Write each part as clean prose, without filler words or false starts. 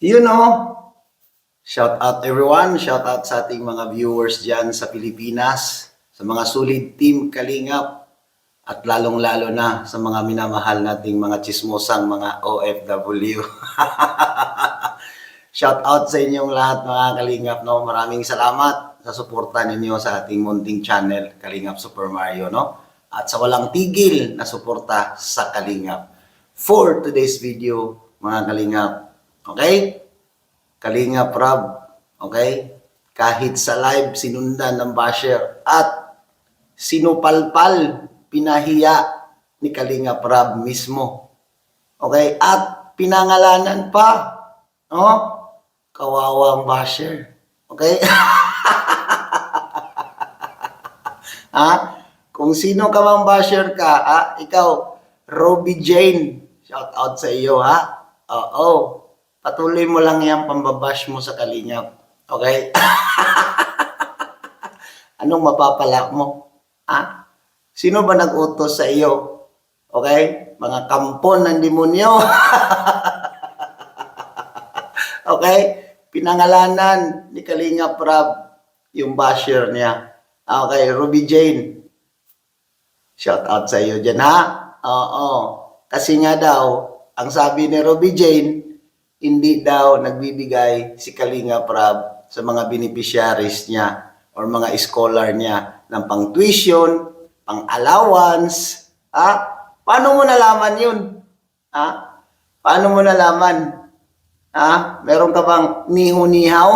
You know, shout out everyone, shout out sa ating mga viewers dyan sa Pilipinas, sa mga solid team Kalingap, at lalong-lalo na sa mga minamahal nating mga chismosang mga OFW. Shout out sa inyong lahat mga Kalingap, no? Maraming salamat sa suporta ninyo sa ating munting channel, Kalingap Super Mario, no? At sa walang tigil na suporta sa Kalingap. For today's video, mga Kalingap, okay? Kalingap Rob, okay? Kahit sa live, sinundan ng basher at sinupalpal, pinahiya ni Kalingap Rob mismo. Okay? At pinangalanan pa, no? Kawawang basher. Okay? Ha? Kung sino ka mang basher ka, ikaw, Robbie Jane, shout out sa iyo, ha? Oo. Patuloy mo lang yung pambabash mo sa Kalingap. Okay? Anong mapapala mo? Ha? Sino ba nag-utos sa iyo? Okay? Mga kampon ng demonyo. Okay? Pinangalanan ni Kalingap Rob yung basher niya. Okay, Ruby Jane. Shout out sa iyo dyan, ha? Oo. Kasi nga daw, ang sabi ni Ruby Jane, hindi daw nagbibigay si Kalingap Rob sa mga beneficiaries niya or mga scholar niya ng pang-tuition, pang-allowance. Paano mo nalaman yun? Paano mo nalaman? Meron ka bang niho-nihaw?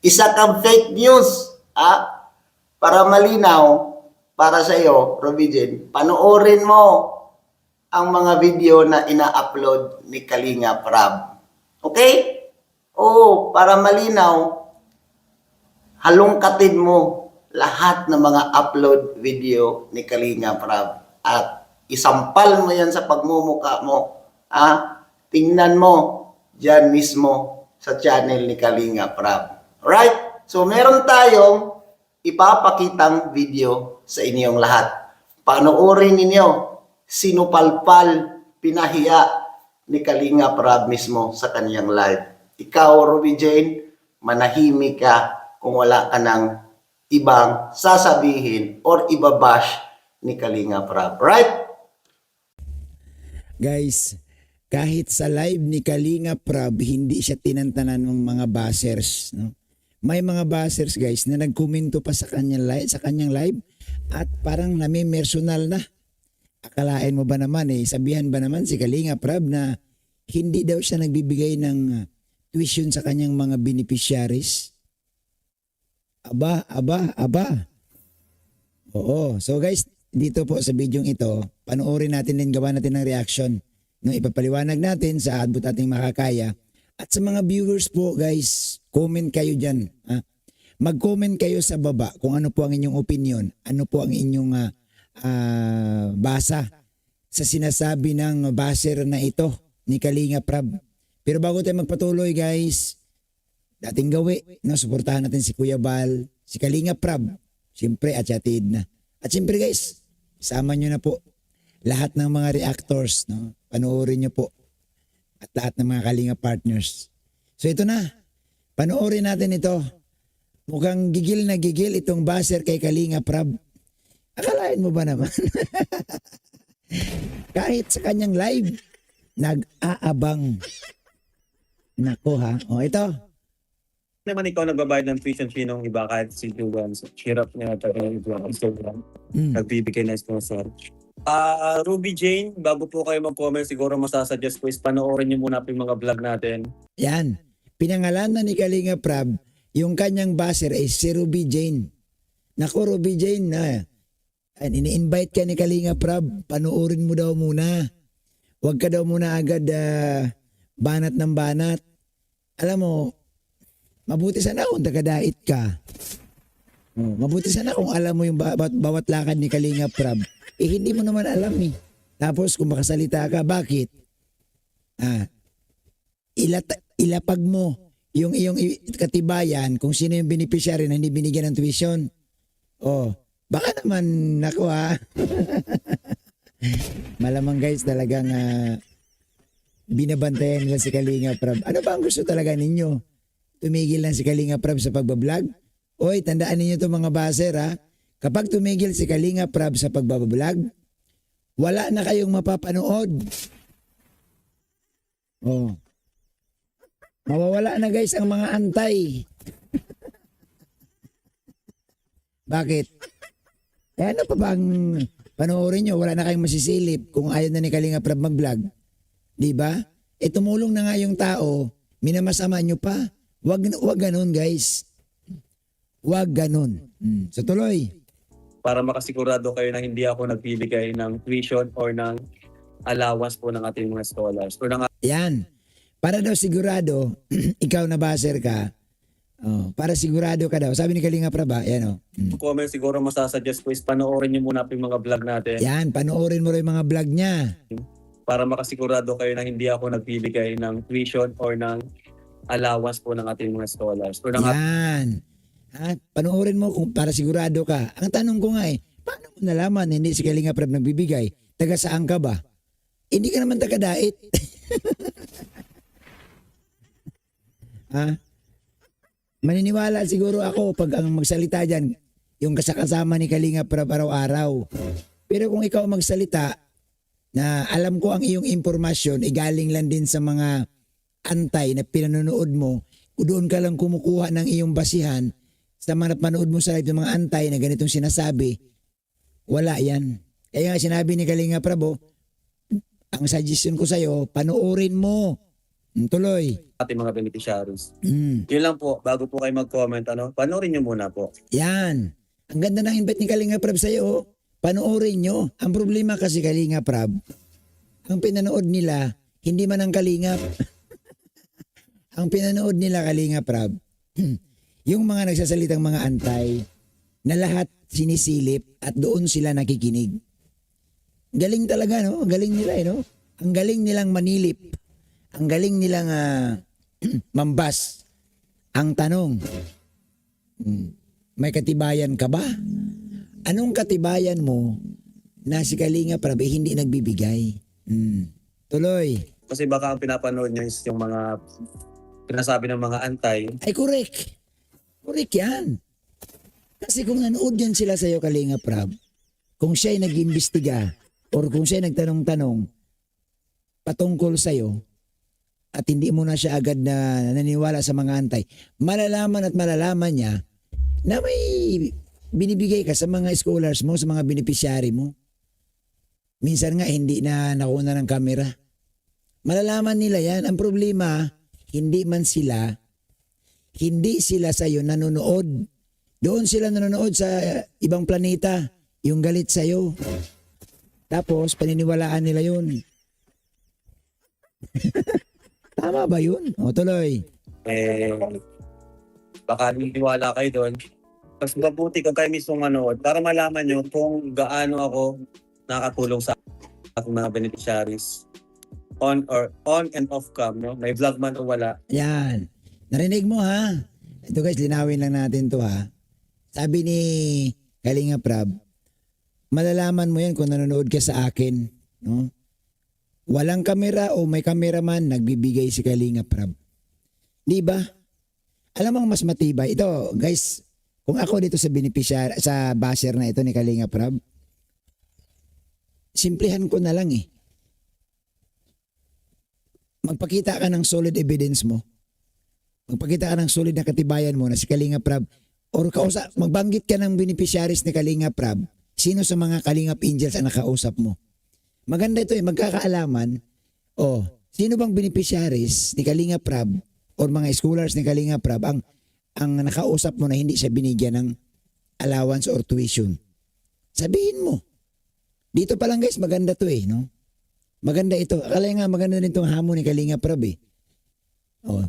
Isa kang fake news. Para malinaw, para sa iyo, Robin, panoorin mo ang mga video na ina-upload ni Kalingap Rob. Okay? Oo, para malinaw, halongkatin mo lahat ng mga upload video ni Kalingap Rob at isampal mo yan sa pagmumuka mo. Tingnan mo dyan mismo sa channel ni Kalingap Rob. Alright? So, meron tayong ipapakitang video sa inyong lahat. Panoorin ninyo sinupalpal, pinahiya ni Kalingap Rob mismo sa kaniyang live. Ikaw, Ruby Jane, manahimik ka kung wala ka ng ibang sasabihin or ibabash ni Kalingap Rob. Right? Guys, kahit sa live ni Kalingap Rob, hindi siya tinantanan ng mga bashers. No? May mga bashers guys na nagkomento pa sa kanyang live at parang nami-personal na. Akalain mo ba naman sabihan ba naman si Kalingap Rob na hindi daw siya nagbibigay ng tuition sa kanyang mga beneficiaries? Aba. Oo. So guys, dito po sa video ito, panoorin natin din, gawa natin ng reaction. No, ipapaliwanag natin sa abot ating makakaya. At sa mga viewers po guys, comment kayo dyan. Mag-comment kayo sa baba kung ano po ang inyong opinion, ano po ang inyong basa sa sinasabi ng basher na ito ni Kalingap Rob. Pero bago tayo magpatuloy guys, dating gawi, no, suportahan natin si Kuya Bal, si Kalingap Rob, siyempre at Chatid na. At siyempre guys, sama nyo na po lahat ng mga reactors, no? Panoorin nyo po at lahat ng mga Kalingap partners. So ito na, panoorin natin ito. Mukhang gigil na gigil itong basher kay Kalingap Rob. Akalain mo ba naman? Kahit sa kanyang live, nag-aabang. Nako ha. O ito. Naman ikaw nagbabayad ng tuition fee ng iba kahit si Dugan. So, hirap niya talagang Instagram. Nagbibigay na sponsor. Ruby Jane, bago po kayo mag-comment, siguro masasuggest ko is panoorin niyo muna po yung mga vlog natin. Yan. Pinangalanan ni Kalingap Rob, yung kanyang basher ay si Ruby Jane. Nako Ruby Jane na. Ini-invite ka ni Kalingap Rob, panoorin mo daw muna. Huwag ka daw muna agad banat ng banat. Alam mo, mabuti sana kung tagadait ka. Mabuti sana kung alam mo yung bawat lakad ni Kalingap Rob. Hindi mo naman alam Tapos kung makasalita ka, bakit? Ilapag mo yung iyong katibayan kung sino yung beneficiary na hindi binigyan ng tuition. Baka naman, nako Malamang guys talagang binabantayan nila si Kalinga Prab. Ano ba ang gusto talaga ninyo? Tumigil lang si Kalinga Prab sa pagbablog? Oy, tandaan ninyo to mga baser ha. Kapag tumigil si Kalinga Prab sa pagbablog, wala na kayong mapapanood. Oh. Mawawala na guys ang mga antay. Bakit? Eh ano pa bang panoorin nyo? Wala na kayong masisilip kung ayaw na ni Kalinga Prab mag-vlog. Di ba? Eh tumulong na nga yung tao, minamasama nyo pa. Wag ganun guys. Wag ganun. So tuloy. Para makasigurado kayo na hindi ako nagbibigay ng tuition or ng allowance po ng ating mga scholars or ng Yan. Para daw sigurado, ikaw na baser ka, para sigurado ka daw. Sabi ni Kalinga Prab, yan o. comment siguro masasuggest ko is panoorin niyo muna po yung mga vlog natin Yan, panoorin mo rin yung mga vlog niya. para makasigurado kayo na hindi ako nagbibigay ng tuition or ng allowance po ng ating mga scholars or ng Yan. Ha? Panoorin mo kung para sigurado ka. Ang tanong ko nga paano mo nalaman na hindi si Kalinga Prab nagbibigay? Taga saan ka ba? Hindi ka naman taga-dait. Ha? Maniniwala siguro ako pag ang magsalita dyan, yung kasakasama ni Kalinga Prab araw-araw. Pero kung ikaw magsalita, na alam ko ang iyong impormasyon, galing lang din sa mga antay na pinanonood mo, doon ka lang kumukuha ng iyong basihan sa mga napanood mo sa live ng mga antay na ganitong sinasabi, wala yan. Kaya nga sinabi ni Kalinga Prab, ang suggestion ko sa'yo, panoorin mo. Tuloy. ating mga beneficiaries. Mm. Yun lang po, bago po kayo mag-comment, panoorin niyo muna po. Yan. Ang ganda ng invite ni Kalinga Prab sa'yo. Panoorin nyo. Ang problema kasi Kalinga Prab, ang pinanood nila, hindi man ang Kalingap. Ang pinanood nila Kalinga Prab, yung mga nagsasalitang mga antay, na lahat sinisilip at doon sila nakikinig. Galing talaga, no? Galing nila, no? Ang galing nilang manilip. Ang galing nilang mambas. Ang tanong, may katibayan ka ba? Anong katibayan mo na si Kalinga Prab hindi nagbibigay? Tuloy. Kasi baka ang pinapanood niyo is yung mga pinasabi ng mga antay. Ay, correct. Correct yan. Kasi kung nanood yan sila sa'yo, Kalinga Prab, kung siya'y nag-imbestiga or kung siya'y nagtanong-tanong patungkol sa'yo, at hindi mo na siya agad na naniniwala sa mga antay, malalaman at malalaman niya na may binibigay ka sa mga scholars mo, sa mga beneficiary mo. Minsan nga hindi na nakuha ng kamera. Malalaman nila yan. Ang problema, hindi sila sa'yo nanonood. Doon sila nanonood sa ibang planeta, yung galit sa'yo. Tapos paniniwalaan nila yun. Tama ba yun? O tuloy. Baka niniwala kayo doon. Mas mabuti kung kayo mismo manood para malaman nyo kung gaano ako nakatulong sa aking mga beneficiaries. On and off cam, no? May vlog man o wala. Yan. Narinig mo ha? Ito guys, linawin lang natin to ha. Sabi ni Kalinga Prab, malalaman mo yan kung nanonood ka sa akin. No? Walang kamera o may kameraman, nagbibigay si Kalinga Prab. Di ba? Alam mo ang mas matibay. Ito guys, kung ako dito sa beneficiary, sa basher na ito ni Kalinga Prab, simplihan ko na lang Magpakita ka ng solid evidence mo. Magpakita ka ng solid na katibayan mo na si Kalinga Prab or magbanggit ka ng beneficiaries ni Kalinga Prab. Sino sa mga Kalingap Angels ang nakausap mo? Maganda ito magkakaalaman. Sino bang beneficiaries ni Kalinga Prab or mga scholars ni Kalinga Prab ang nakausap mo na hindi siya binigyan ng allowance or tuition? Sabihin mo. Dito pa lang guys, maganda to no? Maganda ito. Akala nga maganda rin itong hamon ni Kalinga Prab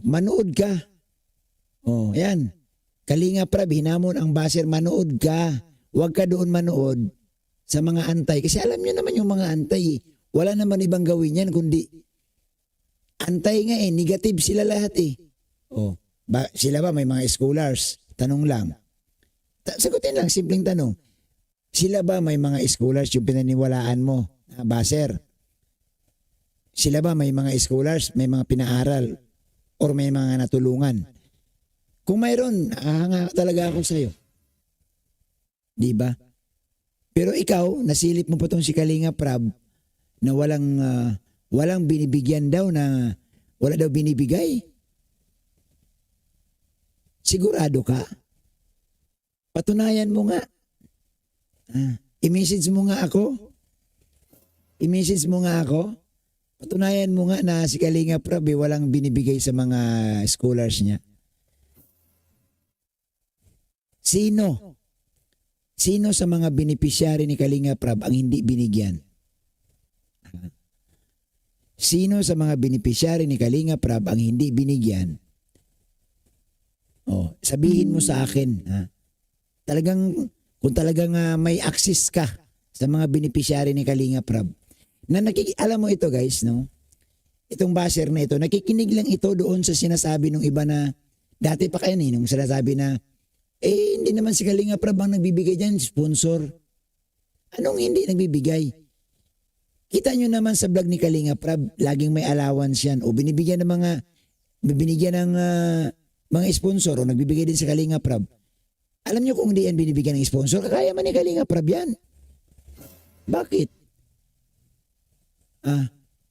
manood ka. Yan. Kalinga Prab, hinamon ang baser, manood ka. Huwag ka doon manood sa mga antay. Kasi alam niyo naman yung mga antay. Wala naman ibang gawin yan kundi antay nga negative sila lahat sila ba may mga scholars? Tanong lang. Sagutin lang, simpleng tanong. Sila ba may mga scholars yung pinaniwalaan mo? Baser. Sila ba may mga scholars, may mga pinaaral, or may mga natulungan? Kung mayroon, hanga talaga ako sa'yo. Di ba? Pero ikaw, nasilip mo pa tong si Kalinga Prab na walang binibigyan daw, na wala daw binibigay. Sigurado ka? Patunayan mo nga. I-message mo nga ako. I-message mo nga ako. Patunayan mo nga na si Kalinga Prab walang binibigay sa mga scholars niya. Sino? Sino sa mga beneficiary ni Kalinga Prab ang hindi binigyan? Sino sa mga beneficiary ni Kalinga Prab ang hindi binigyan? Oh, sabihin mo sa akin, ha? Kung talagang may access ka sa mga beneficiary ni Kalinga Prab, na alam mo ito guys, no? Itong basher na ito, nakikinig lang ito doon sa sinasabi ng iba na, dati pa kayo nung sinasabi na, hindi naman si Kalinga Prab ang nagbibigay dyan, sponsor. Anong hindi nagbibigay? Kita nyo naman sa vlog ni Kalinga Prab, laging may allowance yan, o binibigyan ng mga sponsor, o nagbibigay din sa Kalinga Prab. Alam nyo kung hindi yan binibigyan ng sponsor, kaya man ni Kalinga Prab yan. Bakit?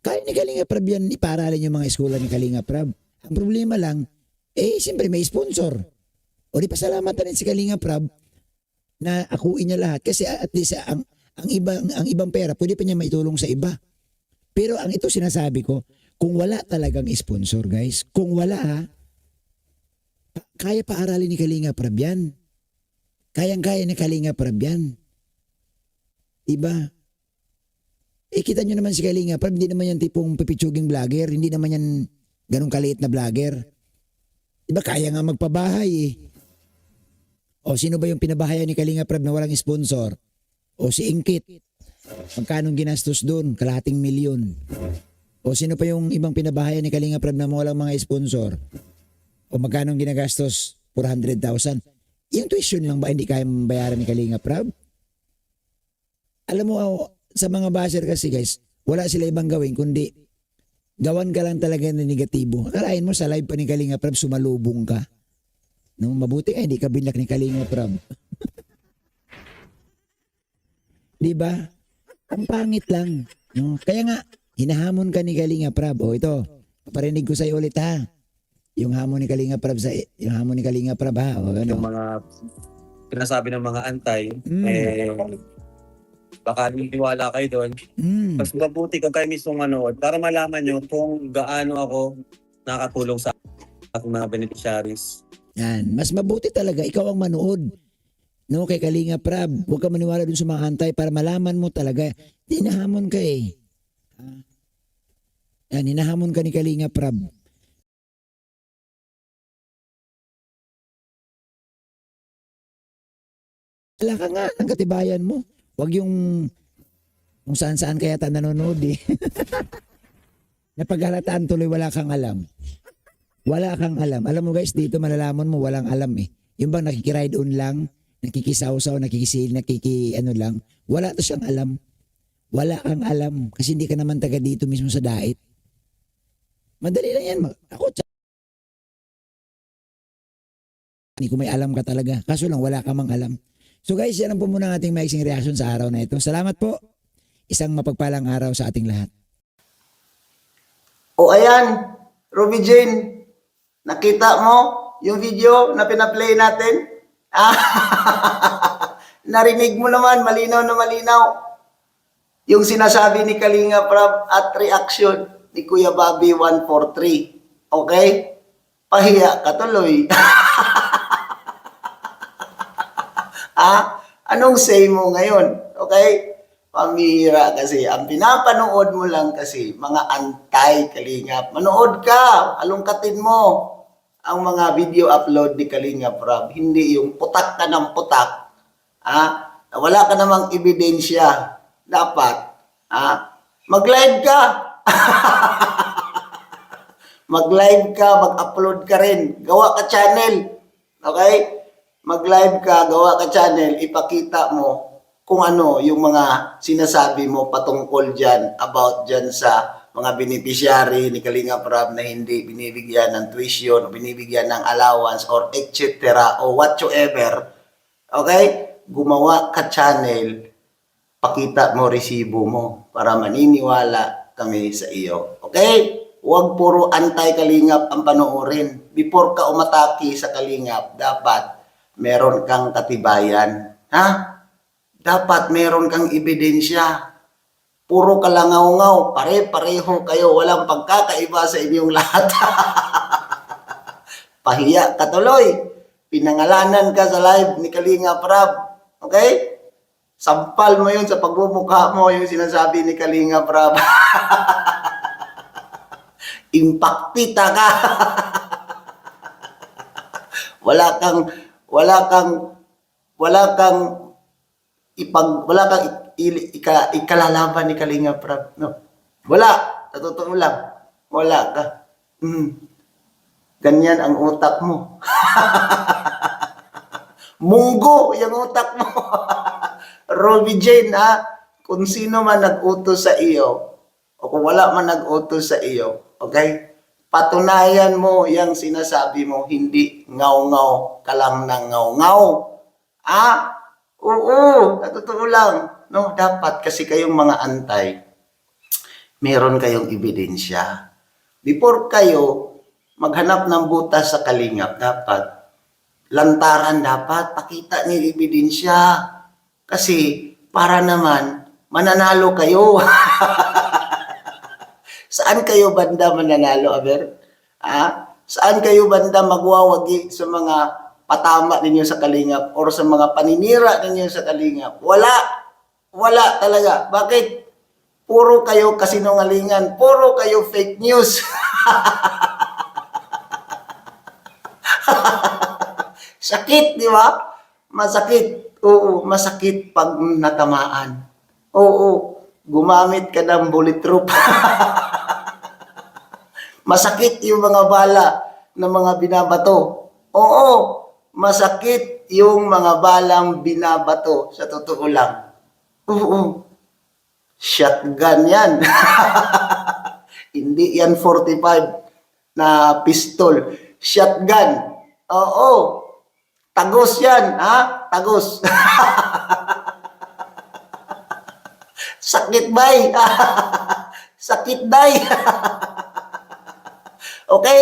Kaya ni Kalinga Prab yan iparalin yung mga eskwela ni Kalinga Prab. Ang problema lang, siyempre may sponsor. O di pasalamatan rin si Kalinga Prab na akuin niya lahat. Kasi at least ang ibang pera, pwede pa niya maitulong sa iba. Pero ang ito sinasabi ko, kung wala talagang sponsor guys, kung wala kaya pa aralin ni Kalinga Prab yan. Kayang-kaya ni Kalinga Prab yan. Diba? Kita nyo naman si Kalinga Prab, hindi naman yan tipong pipitsuging vlogger, hindi naman yan ganun kaliit na vlogger. Diba kaya nga magpabahay O sino ba yung pinabahayan ni Kalinga Prab na walang sponsor? O si Ingkit, magkanong ginastos doon? Kalahating milyon. O sino pa yung ibang pinabahayan ni Kalinga Prab na walang mga sponsor? O magkanong ginagastos? 400,000. Yung tuition lang ba hindi kaya bayaran ni Kalinga Prab? Alam mo, sa mga basher kasi guys, wala sila ibang gawin kundi gawan ka lang talaga ng negatibo. Akalain mo sa live pa ni Kalinga Prab, sumalubong ka. No, mabuti hindi ka binlak ni Kalinga Prab. Diba? Ang pangit lang. No? Kaya nga, hinahamon ka ni Kalinga Prab. O ito, paparinig ko sa'yo ulit ha. Yung hamon ni Kalinga Prab ha. O, ano? Yung mga pinasabi ng mga antay, baka niniwala kayo doon. Mas mabuti kung kayo mismong manood para malaman nyo kung gaano ako nakatulong sa aking mga beneficiaries. Yan. Mas mabuti talaga ikaw ang manood. No, kay Kalinga Prab. Huwag ka maniwala dun sa mga antay para malaman mo talaga. Hinahamon ka Yan, hinahamon ka ni Kalinga Prab. Wala ka nga ng katibayan mo. Huwag yung kung saan-saan kaya ta nanonood Napaghalataan tuloy wala kang alam. Wala kang alam. Alam mo guys, dito malalaman mo walang alam Yung bang nakikiride on lang, nakikisaw-saw, ano lang. Wala to siyang alam. Wala kang alam. Kasi hindi ka naman taga dito mismo sa dait. Madali lang yan. Ako, hindi ko may alam ka talaga. Kaso lang, wala ka mang alam. So guys, yan ang po muna ang ating maiksing reaction sa araw na ito. Salamat po. Isang mapagpalang araw sa ating lahat. O ayan, Ruby Jane, nakita mo yung video na pinaplay natin? Narinig mo naman, malinaw na malinaw. Yung sinasabi ni Kalinga Prab at reaction ni Kuya Bobby 143. Okay? Pahiya ka tuloy. Anong say mo ngayon? Okay? Pamira kasi. Ang pinapanood mo lang kasi, mga anti-Kalingap. Manood ka, alungkatin mo ang mga video upload ni Kalinga Prab. Hindi yung putak ka ng putak. Wala ka namang ebidensya. Dapat, mag-live ka. Mag-live ka, mag-upload ka rin. Gawa ka channel. Okay? Mag-live ka, gawa ka channel, ipakita mo kung ano yung mga sinasabi mo patungkol dyan, about dyan sa mga beneficiary ni Kalinga Prab na hindi binibigyan ng tuition o binibigyan ng allowance or etc. o whatsoever, okay? Gumawa ka channel, pakita mo resibo mo para maniniwala kami sa iyo. Okay? Huwag puro anti-Kalingap ang panoorin. Before ka umatake sa Kalingap, dapat meron kang katibayan. Ha? Dapat meron kang ebidensya. Puro kalangaw-ngaw, pare-pareho kayo, walang pagkakaiba sa inyong lahat. Pahiya ka tuloy. Pinangalanan ka sa live ni Kalinga Prab. Okay? Sampal mo yun sa pagmumukha mo, yung sinasabi ni Kalinga Prab. Impaktita ka. wala kang ikalalaban ni Kalinga Prab, no? Wala, sa totoo lang. Wala ka. Ganyan ang utak mo. Munggo yung utak mo. Ruby Jane, ha? Kung sino man nag-utos sa iyo, o kung wala man nag-utos sa iyo, okay? Patunayan mo yung sinasabi mo, hindi ngaw-ngaw ka lang ng ngaw-ngaw. Ah? Oo, totoo lang. No, dapat kasi kayong mga antay, meron kayong ebidensya. Before kayo maghanap ng butas sa Kalingap, dapat lantaran, dapat pakita niyo ebidensya. Kasi para naman mananalo kayo. Saan kayo banda mananalo, Aber? Saan kayo banda magwawagi sa mga patama ninyo sa Kalingap or sa mga paninira ninyo sa Kalingap? Wala. Wala talaga. Bakit? Puro kayo kasinungalingan. Puro kayo fake news. Sakit, di ba? Masakit. Oo, masakit pag natamaan. Oo, gumamit ka ng bulletproof. Masakit yung mga bala ng mga binabato. Oo, masakit yung mga balang binabato. Sa totoo lang. Oo. Shotgun yan. Hindi yan 45 na pistol. Shotgun. Oo. Tagos yan. Ha? Tagos. Sakit bay. Sakit bay. Okay?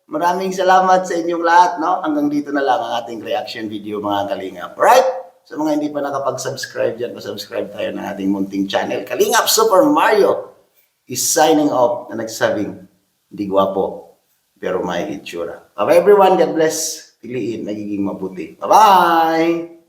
Maraming salamat sa inyong lahat, no? Hanggang dito na lang ang ating reaction video, mga Kalingap. Right? Sa mga hindi pa nakapag-subscribe dyan, pa-subscribe tayo ng ating munting channel. Kalingap Super Mario is signing off na nagsabing, hindi gwapo, pero may itsura. Bye everyone. God bless. Piliin, nagiging mabuti. Bye-bye!